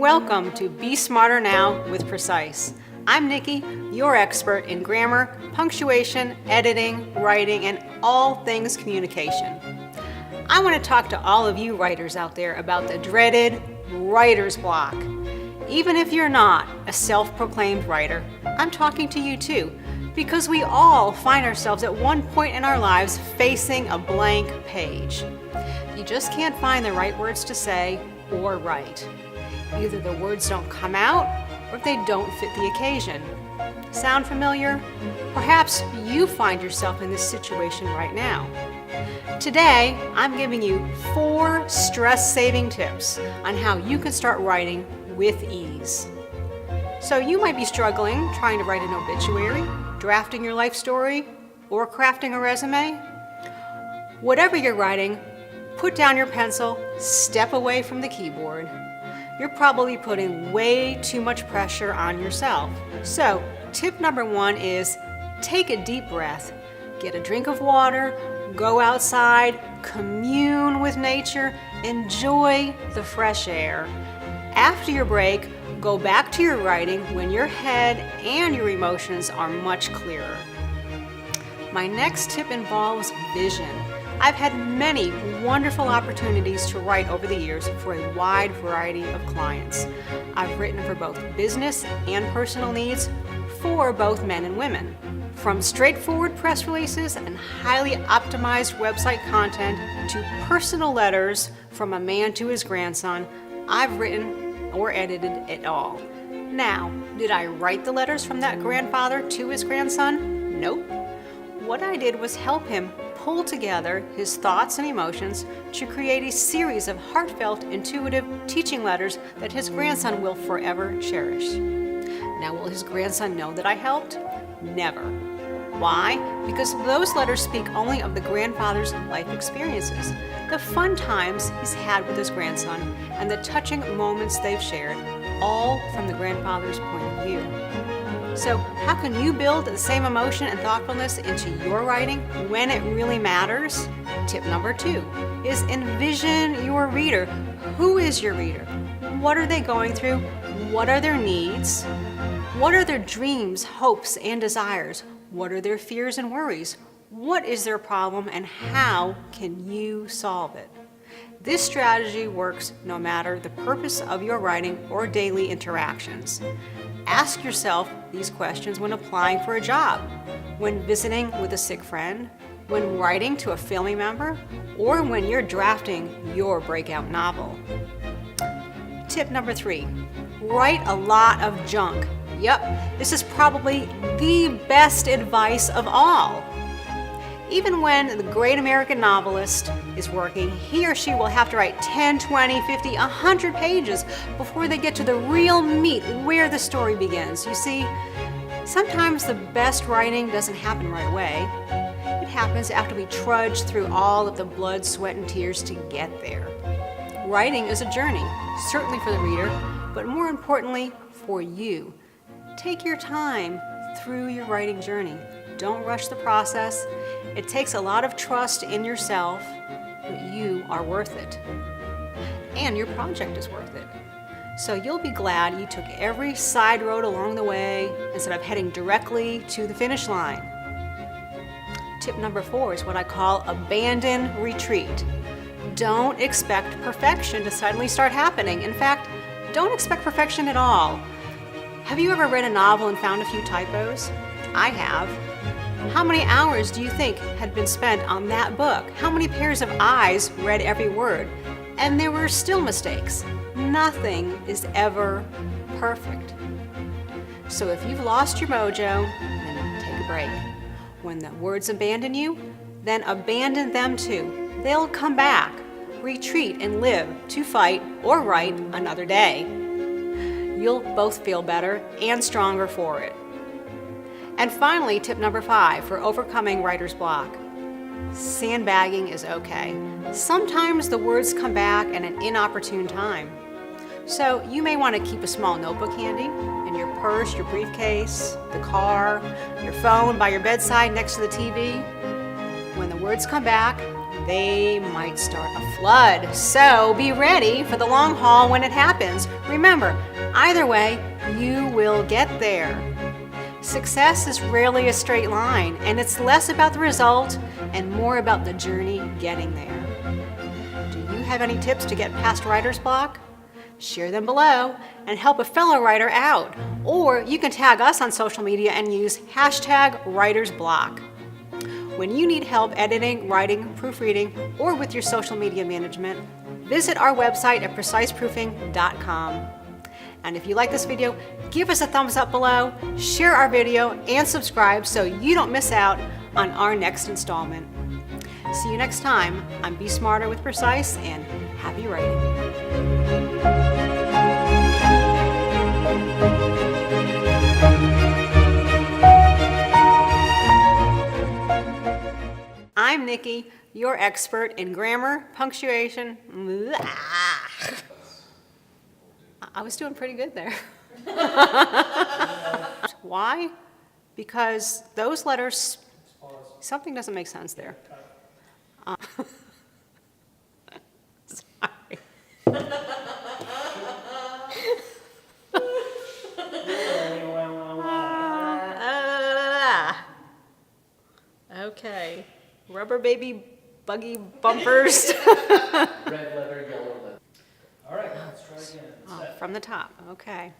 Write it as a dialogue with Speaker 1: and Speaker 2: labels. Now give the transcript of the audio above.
Speaker 1: Welcome to Be Smarter Now with Precise. I'm Nikki, your expert in grammar, punctuation, editing, writing, and all things communication. I want to talk to all of you writers out there about the dreaded writer's block. Even if you're not a self-proclaimed writer, I'm talking to you too, because we all find ourselves at one point in our lives facing a blank page. You just can't find the right words to say or write. Either the words don't come out or they don't fit the occasion. Sound familiar? Perhaps you find yourself in this situation right now. Today, I'm giving you 4 stress-saving tips on how you can start writing with ease. So you might be struggling trying to write an obituary, drafting your life story, or crafting a resume. Whatever you're writing, put down your pencil, step away from the keyboard. You're probably putting way too much pressure on yourself. So, tip number 1 is take a deep breath, get a drink of water, go outside, commune with nature, enjoy the fresh air. After your break, go back to your writing when your head and your emotions are much clearer. My next tip involves vision. I've had many wonderful opportunities to write over the years for a wide variety of clients. I've written for both business and personal needs for both men and women. From straightforward press releases and highly optimized website content to personal letters from a man to his grandson, I've written or edited it all. Now, did I write the letters from that grandfather to his grandson? Nope. What I did was help him pull together his thoughts and emotions to create a series of heartfelt, intuitive teaching letters that his grandson will forever cherish. Now, will his grandson know that I helped? Never. Why? Because those letters speak only of the grandfather's life experiences, the fun times he's had with his grandson, and the touching moments they've shared, all from the grandfather's point of view. So, how can you build the same emotion and thoughtfulness into your writing when it really matters? Tip number 2 is envision your reader. Who is your reader? What are they going through? What are their needs? What are their dreams, hopes, and desires? What are their fears and worries? What is their problem, and how can you solve it? This strategy works no matter the purpose of your writing or daily interactions. Ask yourself these questions when applying for a job, when visiting with a sick friend, when writing to a family member, or when you're drafting your breakout novel. Tip number 3, write a lot of junk. Yep, this is probably the best advice of all. Even when the great American novelist is working, he or she will have to write 10, 20, 50, 100 pages before they get to the real meat where the story begins. You see, sometimes the best writing doesn't happen right away. It happens after we trudge through all of the blood, sweat, and tears to get there. Writing is a journey, certainly for the reader, but more importantly, for you. Take your time through your writing journey. Don't rush the process. It takes a lot of trust in yourself, but you are worth it. And your project is worth it. So you'll be glad you took every side road along the way instead of heading directly to the finish line. Tip number 4 is what I call abandon retreat. Don't expect perfection to suddenly start happening. In fact, don't expect perfection at all. Have you ever read a novel and found a few typos? I have. How many hours do you think had been spent on that book? How many pairs of eyes read every word? And there were still mistakes. Nothing is ever perfect. So if you've lost your mojo, then take a break. When the words abandon you, then abandon them too. They'll come back. Retreat and live to fight or write another day. You'll both feel better and stronger for it. And finally, tip number 5 for overcoming writer's block. Sandbagging is okay. Sometimes the words come back at an inopportune time. So you may want to keep a small notebook handy in your purse, your briefcase, the car, your phone by your bedside next to the TV. When the words come back, they might start a flood. So be ready for the long haul when it happens. Remember, either way, you will get there. Success is rarely a straight line, and it's less about the result and more about the journey getting there. Do you have any tips to get past writer's block? Share them below and help a fellow writer out. Or you can tag us on social media and use #WritersBlock. When you need help editing, writing, proofreading, or with your social media management, visit our website at preciseproofing.com. And if you like this video, give us a thumbs up below, share our video, and subscribe so you don't miss out on our next installment. See you next time on Be Smarter with Precise, and happy writing. I'm Nikki, your expert in grammar, punctuation. I was doing pretty good there. Why? Because those letters, something doesn't make sense there. Sorry. Okay. Rubber baby buggy bumpers.
Speaker 2: Red letter, yellow letter. All right, let's try again.
Speaker 1: From the top, okay.